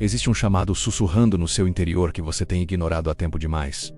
Existe um chamado sussurrando no seu interior que você tem ignorado há tempo demais.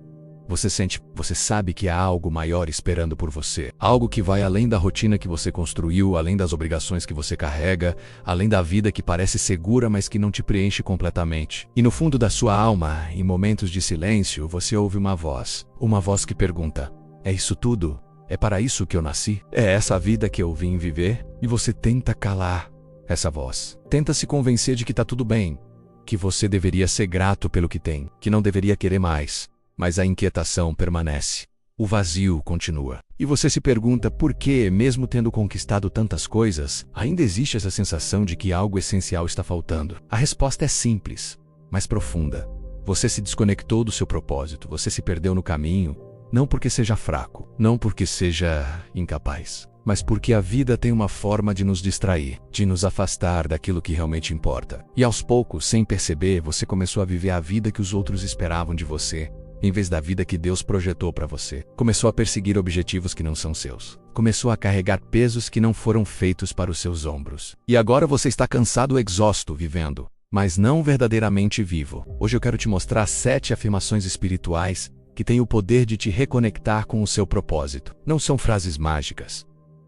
Você sente, você sabe que há algo maior esperando por você. Algo que vai além da rotina que você construiu, além das obrigações que você carrega, além da vida que parece segura, mas que não te preenche completamente. E no fundo da sua alma, em momentos de silêncio, você ouve uma voz. Uma voz que pergunta: é isso tudo? É para isso que eu nasci? É essa a vida que eu vim viver? E você tenta calar essa voz. Tenta se convencer de que tá tudo bem, que você deveria ser grato pelo que tem, que não deveria querer mais. Mas a inquietação permanece. O vazio continua. E você se pergunta por que, mesmo tendo conquistado tantas coisas, ainda existe essa sensação de que algo essencial está faltando. A resposta é simples, mas profunda. Você se desconectou do seu propósito, você se perdeu no caminho, não porque seja fraco, não porque seja incapaz, mas porque a vida tem uma forma de nos distrair, de nos afastar daquilo que realmente importa. E aos poucos, sem perceber, você começou a viver a vida que os outros esperavam de você, em vez da vida que Deus projetou para você. Começou a perseguir objetivos que não são seus. Começou a carregar pesos que não foram feitos para os seus ombros. E agora você está cansado e exausto vivendo, mas não verdadeiramente vivo. Hoje eu quero te mostrar 7 afirmações espirituais que têm o poder de te reconectar com o seu propósito. Não são frases mágicas.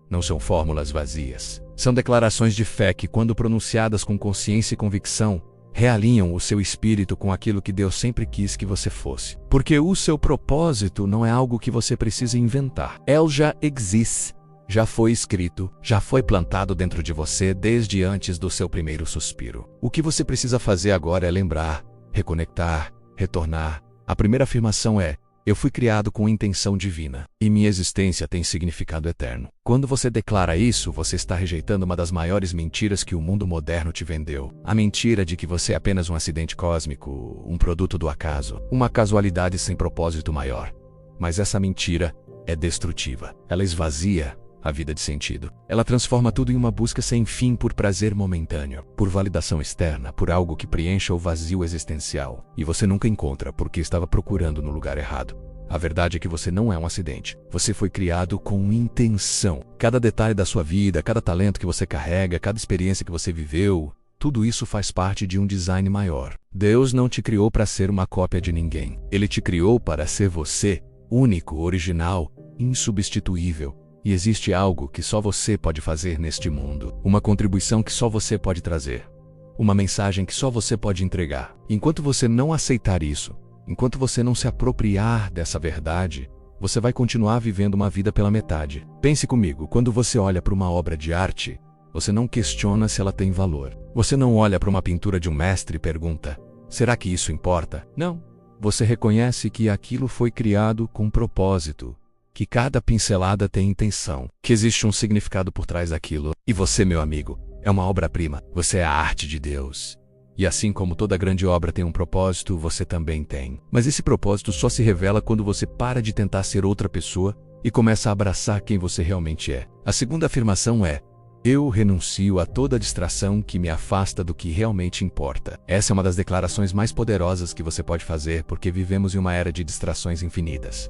Não são fórmulas vazias. São declarações de fé que, quando pronunciadas com consciência e convicção, realinham o seu espírito com aquilo que Deus sempre quis que você fosse. Porque o seu propósito não é algo que você precisa inventar. Ele já existe, já foi escrito, já foi plantado dentro de você desde antes do seu primeiro suspiro. O que você precisa fazer agora é lembrar, reconectar, retornar. A primeira afirmação é: eu fui criado com intenção divina, e minha existência tem significado eterno. Quando você declara isso, você está rejeitando uma das maiores mentiras que o mundo moderno te vendeu. A mentira de que você é apenas um acidente cósmico, um produto do acaso, uma casualidade sem propósito maior. Mas essa mentira é destrutiva. Ela esvazia a vida de sentido. Ela transforma tudo em uma busca sem fim por prazer momentâneo, por validação externa, por algo que preencha o vazio existencial. E você nunca encontra porque estava procurando no lugar errado. A verdade é que você não é um acidente. Você foi criado com intenção. Cada detalhe da sua vida, cada talento que você carrega, cada experiência que você viveu, tudo isso faz parte de um design maior. Deus não te criou para ser uma cópia de ninguém. Ele te criou para ser você, único, original, insubstituível. E existe algo que só você pode fazer neste mundo. Uma contribuição que só você pode trazer. Uma mensagem que só você pode entregar. Enquanto você não aceitar isso, enquanto você não se apropriar dessa verdade, você vai continuar vivendo uma vida pela metade. Pense comigo, quando você olha para uma obra de arte, você não questiona se ela tem valor. Você não olha para uma pintura de um mestre e pergunta: será que isso importa? Não. Você reconhece que aquilo foi criado com propósito, que cada pincelada tem intenção, que existe um significado por trás daquilo. E você, meu amigo, é uma obra-prima. Você é a arte de Deus. E assim como toda grande obra tem um propósito, você também tem. Mas esse propósito só se revela quando você para de tentar ser outra pessoa e começa a abraçar quem você realmente é. A segunda afirmação é: eu renuncio a toda distração que me afasta do que realmente importa. Essa é uma das declarações mais poderosas que você pode fazer, porque vivemos em uma era de distrações infinitas.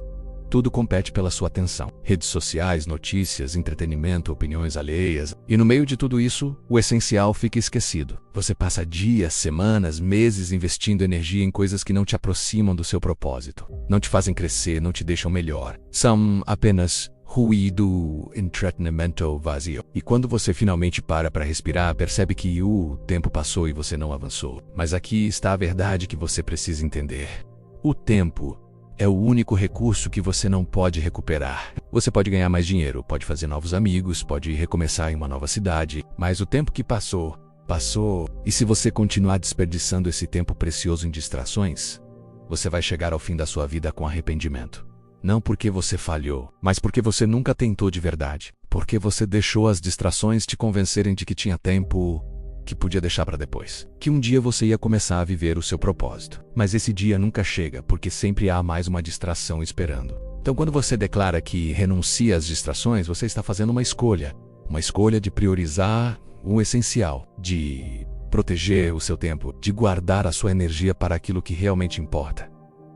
Tudo compete pela sua atenção. Redes sociais, notícias, entretenimento, opiniões alheias. E no meio de tudo isso, o essencial fica esquecido. Você passa dias, semanas, meses investindo energia em coisas que não te aproximam do seu propósito. Não te fazem crescer, não te deixam melhor. São apenas ruído, entretenimento vazio. E quando você finalmente para respirar, percebe que o tempo passou e você não avançou. Mas aqui está a verdade que você precisa entender. O tempo é o único recurso que você não pode recuperar. Você pode ganhar mais dinheiro, pode fazer novos amigos, pode recomeçar em uma nova cidade, mas o tempo que passou, passou. E se você continuar desperdiçando esse tempo precioso em distrações, você vai chegar ao fim da sua vida com arrependimento. Não porque você falhou, mas porque você nunca tentou de verdade. Porque você deixou as distrações te convencerem de que tinha tempo que podia deixar para depois, que um dia você ia começar a viver o seu propósito. Mas esse dia nunca chega, porque sempre há mais uma distração esperando. Então, quando você declara que renuncia às distrações, você está fazendo uma escolha de priorizar o essencial, de proteger o seu tempo, de guardar a sua energia para aquilo que realmente importa.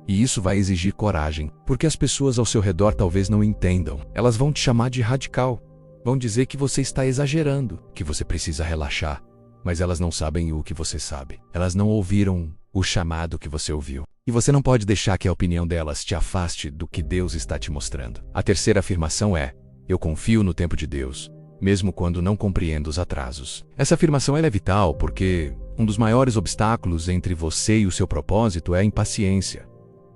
E isso vai exigir coragem, porque as pessoas ao seu redor talvez não entendam. Elas vão te chamar de radical, vão dizer que você está exagerando, que você precisa relaxar. mas elas não sabem o que você sabe. Elas não ouviram o chamado que você ouviu. E você não pode deixar que a opinião delas te afaste do que Deus está te mostrando. A terceira afirmação é: eu confio no tempo de Deus, mesmo quando não compreendo os atrasos. Essa afirmação ela é vital porque um dos maiores obstáculos entre você e o seu propósito é a impaciência.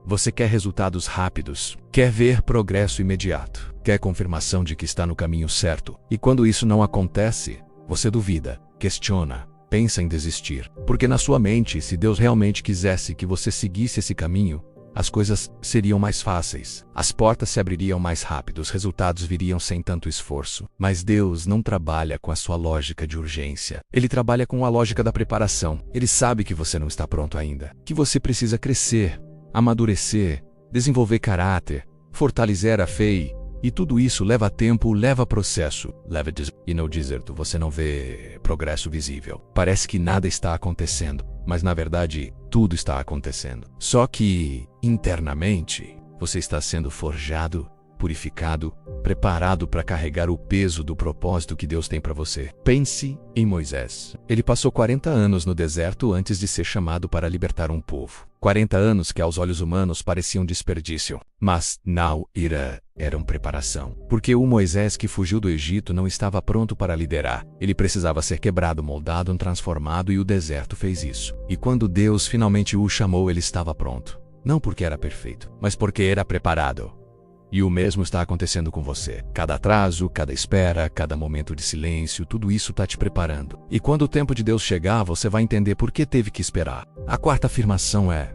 Você quer resultados rápidos, quer ver progresso imediato, quer confirmação de que está no caminho certo. E quando isso não acontece, você duvida, questiona, pensa em desistir. Porque na sua mente, se Deus realmente quisesse que você seguisse esse caminho, as coisas seriam mais fáceis, as portas se abririam mais rápido, os resultados viriam sem tanto esforço. Mas Deus não trabalha com a sua lógica de urgência. Ele trabalha com a lógica da preparação. Ele sabe que você não está pronto ainda, que você precisa crescer, amadurecer, desenvolver caráter, fortalecer a fé, e tudo isso leva tempo, leva processo, leva e no deserto você não vê progresso visível. Parece que nada está acontecendo, mas na verdade tudo está acontecendo. Só que internamente você está sendo forjado, purificado, preparado para carregar o peso do propósito que Deus tem para você. Pense em Moisés. Ele passou 40 anos no deserto antes de ser chamado para libertar um povo. 40 anos que aos olhos humanos pareciam desperdício, mas não eram preparação. Porque o Moisés que fugiu do Egito não estava pronto para liderar. Ele precisava ser quebrado, moldado, transformado, e o deserto fez isso. E quando Deus finalmente o chamou, ele estava pronto. Não porque era perfeito, mas porque era preparado. E o mesmo está acontecendo com você. Cada atraso, cada espera, cada momento de silêncio, tudo isso está te preparando. E quando o tempo de Deus chegar, você vai entender por que teve que esperar. A quarta afirmação é: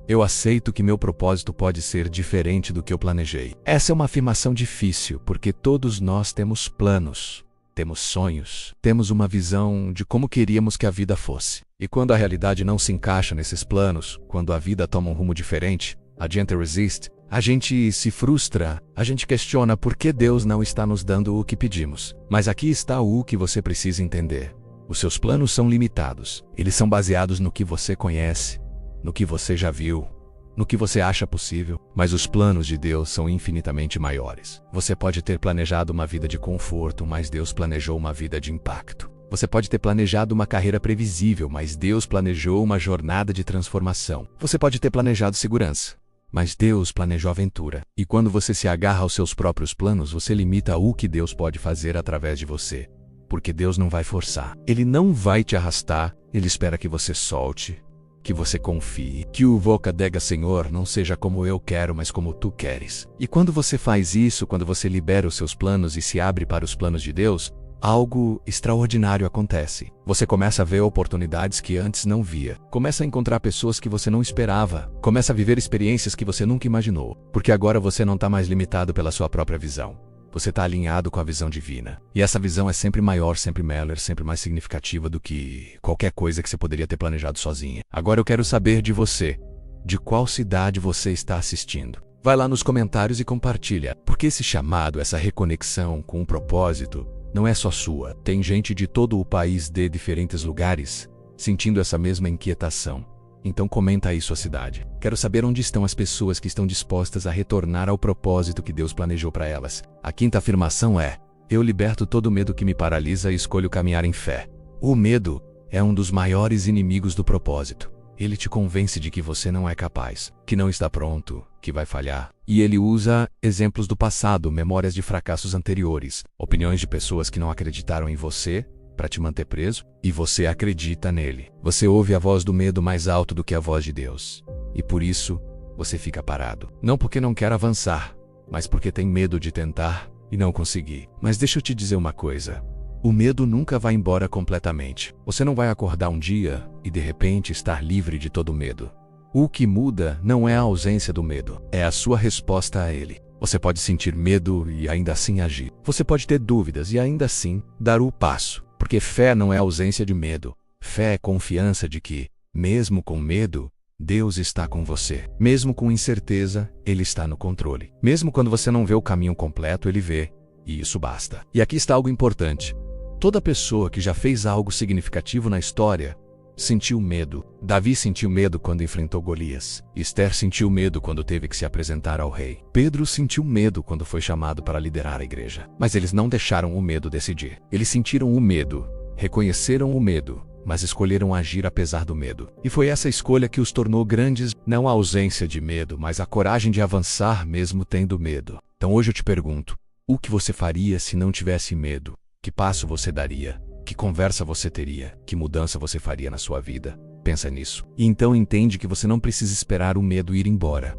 eu aceito que meu propósito pode ser diferente do que eu planejei. Essa é uma afirmação difícil, porque todos nós temos planos, temos sonhos, temos uma visão de como queríamos que a vida fosse. E quando a realidade não se encaixa nesses planos, quando a vida toma um rumo diferente, a gente resiste. A gente se frustra, a gente questiona por que Deus não está nos dando o que pedimos. Mas aqui está o que você precisa entender. Os seus planos são limitados. Eles são baseados no que você conhece, no que você já viu, no que você acha possível. Mas os planos de Deus são infinitamente maiores. Você pode ter planejado uma vida de conforto, mas Deus planejou uma vida de impacto. Você pode ter planejado uma carreira previsível, mas Deus planejou uma jornada de transformação. Você pode ter planejado segurança, mas Deus planejou aventura. E quando você se agarra aos seus próprios planos, você limita o que Deus pode fazer através de você. Porque Deus não vai forçar. Ele não vai te arrastar. Ele espera que você solte, que você confie. Que o voca dega Senhor não seja como eu quero, mas como tu queres. E quando você faz isso, quando você libera os seus planos e se abre para os planos de Deus, algo extraordinário acontece. Você começa a ver oportunidades que antes não via. Começa a encontrar pessoas que você não esperava. Começa a viver experiências que você nunca imaginou. Porque agora você não está mais limitado pela sua própria visão. Você está alinhado com a visão divina. E essa visão é sempre maior, sempre melhor, sempre mais significativa do que qualquer coisa que você poderia ter planejado sozinha. Agora eu quero saber de você. De qual cidade você está assistindo? Vai lá nos comentários e compartilha. Porque esse chamado, essa reconexão com um propósito, não é só sua. Tem gente de todo o país, de diferentes lugares, sentindo essa mesma inquietação. Então comenta aí sua cidade. Quero saber onde estão as pessoas que estão dispostas a retornar ao propósito que Deus planejou para elas. A quinta afirmação é: eu liberto todo medo que me paralisa e escolho caminhar em fé. O medo é um dos maiores inimigos do propósito. Ele te convence de que você não é capaz, que não está pronto, que vai falhar. E ele usa exemplos do passado, memórias de fracassos anteriores, opiniões de pessoas que não acreditaram em você para te manter preso, e você acredita nele. Você ouve a voz do medo mais alto do que a voz de Deus. E por isso, você fica parado. Não porque não quer avançar, mas porque tem medo de tentar e não conseguir. Mas deixa eu te dizer uma coisa. O medo nunca vai embora completamente. Você não vai acordar um dia e de repente estar livre de todo medo. O que muda não é a ausência do medo, é a sua resposta a ele. Você pode sentir medo e ainda assim agir. Você pode ter dúvidas e ainda assim dar o passo. Porque fé não é ausência de medo. Fé é confiança de que, mesmo com medo, Deus está com você. Mesmo com incerteza, Ele está no controle. Mesmo quando você não vê o caminho completo, Ele vê. E isso basta. E aqui está algo importante. Toda pessoa que já fez algo significativo na história sentiu medo. Davi sentiu medo quando enfrentou Golias. Esther sentiu medo quando teve que se apresentar ao rei. Pedro sentiu medo quando foi chamado para liderar a igreja. Mas eles não deixaram o medo decidir. Eles sentiram o medo Reconheceram o medo, mas escolheram agir apesar do medo. E foi essa escolha que os tornou grandes, não a ausência de medo, mas a coragem de avançar mesmo tendo medo. Então hoje eu te pergunto, o que você faria se não tivesse medo? Que passo você daria? Que conversa você teria? Que mudança você faria na sua vida? Pensa nisso. E então entende que você não precisa esperar o medo ir embora.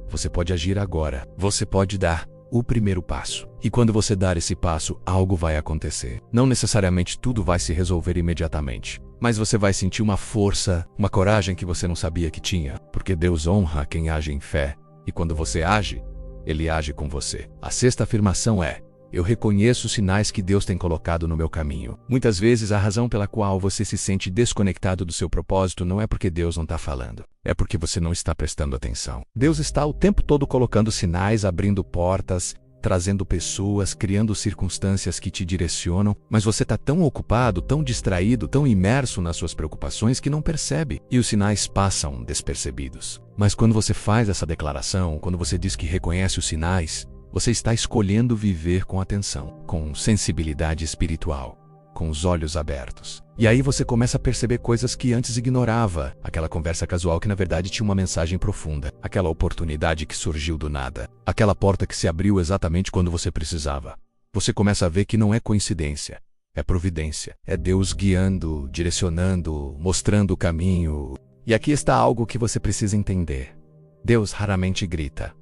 Você pode agir agora. Você pode dar o primeiro passo. E quando você dar esse passo, algo vai acontecer. Não necessariamente tudo vai se resolver imediatamente, mas você vai sentir uma força, uma coragem que você não sabia que tinha, porque Deus honra quem age em fé, e quando você age, Ele age com você. A sexta afirmação é: eu reconheço os sinais que Deus tem colocado no meu caminho. Muitas vezes a razão pela qual você se sente desconectado do seu propósito não é porque Deus não está falando. É porque você não está prestando atenção. Deus está o tempo todo colocando sinais, abrindo portas, trazendo pessoas, criando circunstâncias que te direcionam, mas você está tão ocupado, tão distraído, tão imerso nas suas preocupações que não percebe. E os sinais passam despercebidos. Mas quando você faz essa declaração, quando você diz que reconhece os sinais, você está escolhendo viver com atenção, com sensibilidade espiritual, com os olhos abertos. E aí você começa a perceber coisas que antes ignorava. Aquela conversa casual que na verdade tinha uma mensagem profunda. Aquela oportunidade que surgiu do nada. Aquela porta que se abriu exatamente quando você precisava. Você começa a ver que não é coincidência. É providência. É Deus guiando, direcionando, mostrando o caminho. E aqui está algo que você precisa entender. Deus raramente grita.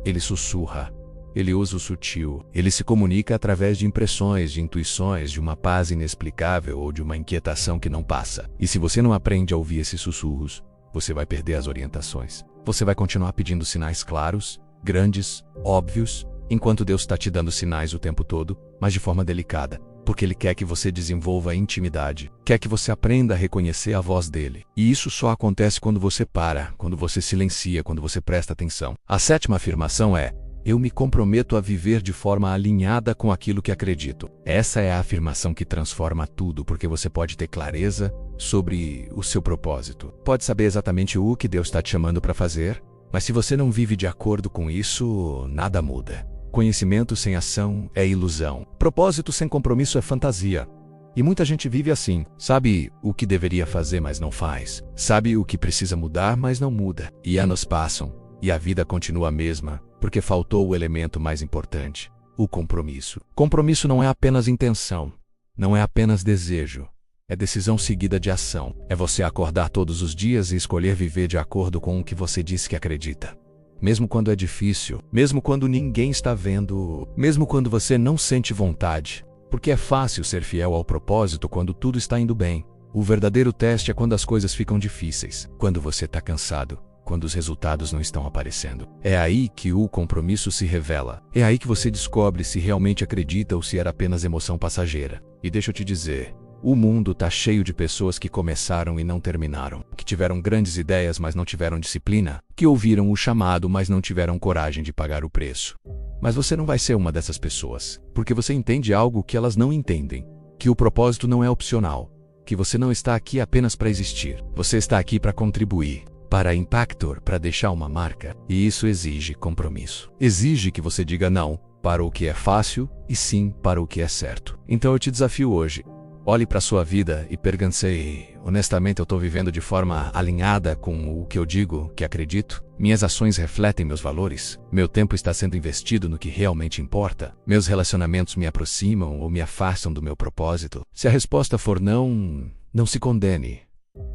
Ele sussurra. Ele usa o sutil. Ele se comunica através de impressões, de intuições, de uma paz inexplicável ou de uma inquietação que não passa. E se você não aprende a ouvir esses sussurros, você vai perder as orientações. Você vai continuar pedindo sinais claros, grandes, óbvios, enquanto Deus está te dando sinais o tempo todo, mas de forma delicada. Porque Ele quer que você desenvolva a intimidade, quer que você aprenda a reconhecer a voz dEle. E isso só acontece quando você para, quando você silencia, quando você presta atenção. A sétima afirmação é: eu me comprometo a viver de forma alinhada com aquilo que acredito. Essa é a afirmação que transforma tudo, porque você pode ter clareza sobre o seu propósito. Pode saber exatamente o que Deus está te chamando para fazer, mas se você não vive de acordo com isso, nada muda. Conhecimento sem ação é ilusão. Propósito sem compromisso é fantasia. E muita gente vive assim. Sabe o que deveria fazer, mas não faz. Sabe o que precisa mudar, mas não muda. E anos passam, e a vida continua a mesma, porque faltou o elemento mais importante, o compromisso. Compromisso não é apenas intenção, não é apenas desejo, é decisão seguida de ação. É você acordar todos os dias e escolher viver de acordo com o que você diz que acredita. Mesmo quando é difícil, mesmo quando ninguém está vendo, mesmo quando você não sente vontade, porque é fácil ser fiel ao propósito quando tudo está indo bem. O verdadeiro teste é quando as coisas ficam difíceis, quando você está cansado, quando os resultados não estão aparecendo. É aí que o compromisso se revela. É aí que você descobre se realmente acredita ou se era apenas emoção passageira. E deixa eu te dizer, o mundo está cheio de pessoas que começaram e não terminaram, que tiveram grandes ideias, mas não tiveram disciplina, que ouviram o chamado, mas não tiveram coragem de pagar o preço. Mas você não vai ser uma dessas pessoas, porque você entende algo que elas não entendem, que o propósito não é opcional, que você não está aqui apenas para existir. Você está aqui para contribuir, para impactar, para deixar uma marca. E isso exige compromisso. Exige que você diga não para o que é fácil e sim para o que é certo. Então eu te desafio hoje. Olhe para a sua vida e pergunte: honestamente eu estou vivendo de forma alinhada com o que eu digo, que acredito? Minhas ações refletem meus valores? Meu tempo está sendo investido no que realmente importa? Meus relacionamentos me aproximam ou me afastam do meu propósito? Se a resposta for não, não se condene.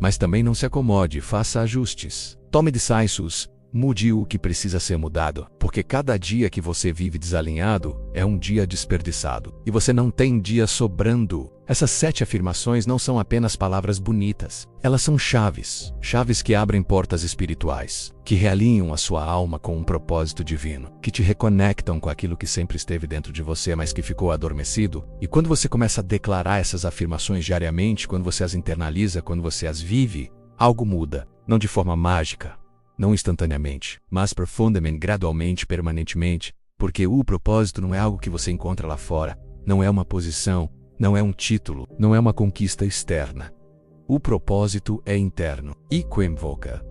Mas também não se acomode, faça ajustes. Tome decisões, mude o que precisa ser mudado, porque cada dia que você vive desalinhado é um dia desperdiçado. E você não tem dia sobrando. Essas 7 afirmações não são apenas palavras bonitas. Elas são chaves. Chaves que abrem portas espirituais, que realinham a sua alma com um propósito divino, que te reconectam com aquilo que sempre esteve dentro de você, mas que ficou adormecido. E quando você começa a declarar essas afirmações diariamente, quando você as internaliza, quando você as vive, algo muda. Não de forma mágica, não instantaneamente, mas profundamente, gradualmente, permanentemente, porque o propósito não é algo que você encontra lá fora, não é uma posição, não é um título, não é uma conquista externa. O propósito é interno. Equimvoca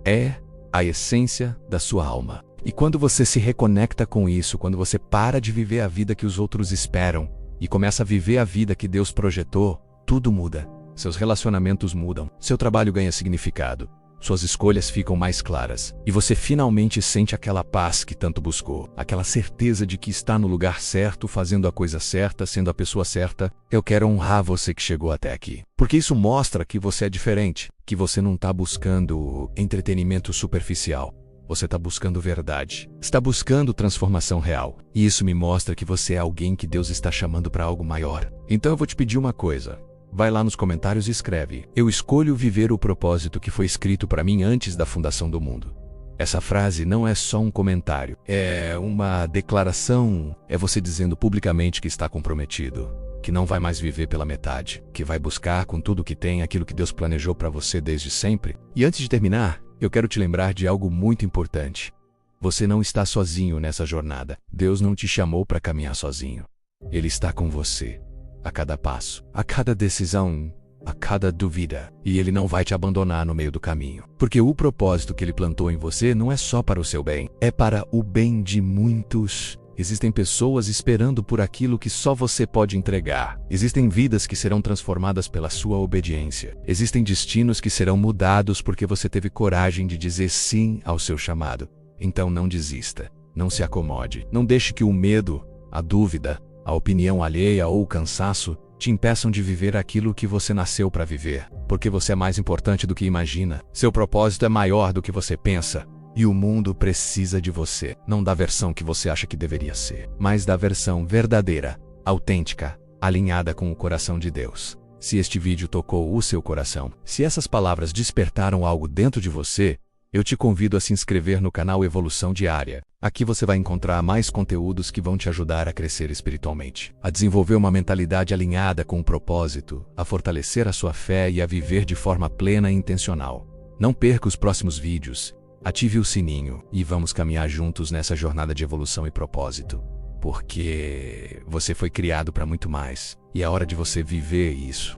é a essência da sua alma. E quando você se reconecta com isso, quando você para de viver a vida que os outros esperam e começa a viver a vida que Deus projetou, tudo muda. Seus relacionamentos mudam, seu trabalho ganha significado, suas escolhas ficam mais claras, e você finalmente sente aquela paz que tanto buscou, aquela certeza de que está no lugar certo, fazendo a coisa certa, sendo a pessoa certa. Eu quero honrar você que chegou até aqui, porque isso mostra que você é diferente, que você não está buscando entretenimento superficial. Você está buscando verdade, está buscando transformação real. E isso me mostra que você é alguém que Deus está chamando para algo maior. Então eu vou te pedir uma coisa. Vai lá nos comentários e escreve: eu escolho viver o propósito que foi escrito para mim antes da fundação do mundo. Essa frase não é só um comentário, é uma declaração. É você dizendo publicamente que está comprometido, que não vai mais viver pela metade, que vai buscar com tudo que tem aquilo que Deus planejou para você desde sempre. E antes de terminar, eu quero te lembrar de algo muito importante. Você não está sozinho nessa jornada. Deus não te chamou para caminhar sozinho. Ele está com você. A cada passo, a cada decisão, a cada dúvida. E Ele não vai te abandonar no meio do caminho. Porque o propósito que Ele plantou em você não é só para o seu bem, é para o bem de muitos. Existem pessoas esperando por aquilo que só você pode entregar. Existem vidas que serão transformadas pela sua obediência. Existem destinos que serão mudados porque você teve coragem de dizer sim ao seu chamado. Então não desista, não se acomode. Não deixe que o medo, a dúvida, a opinião alheia ou o cansaço te impeçam de viver aquilo que você nasceu para viver, porque você é mais importante do que imagina. Seu propósito é maior do que você pensa, e o mundo precisa de você, não da versão que você acha que deveria ser, mas da versão verdadeira, autêntica, alinhada com o coração de Deus. Se este vídeo tocou o seu coração, se essas palavras despertaram algo dentro de você, eu te convido a se inscrever no canal Evolução Diária. Aqui você vai encontrar mais conteúdos que vão te ajudar a crescer espiritualmente, a desenvolver uma mentalidade alinhada com o propósito, a fortalecer a sua fé e a viver de forma plena e intencional. Não perca os próximos vídeos, ative o sininho e vamos caminhar juntos nessa jornada de evolução e propósito. Porque você foi criado para muito mais, e é hora de você viver isso.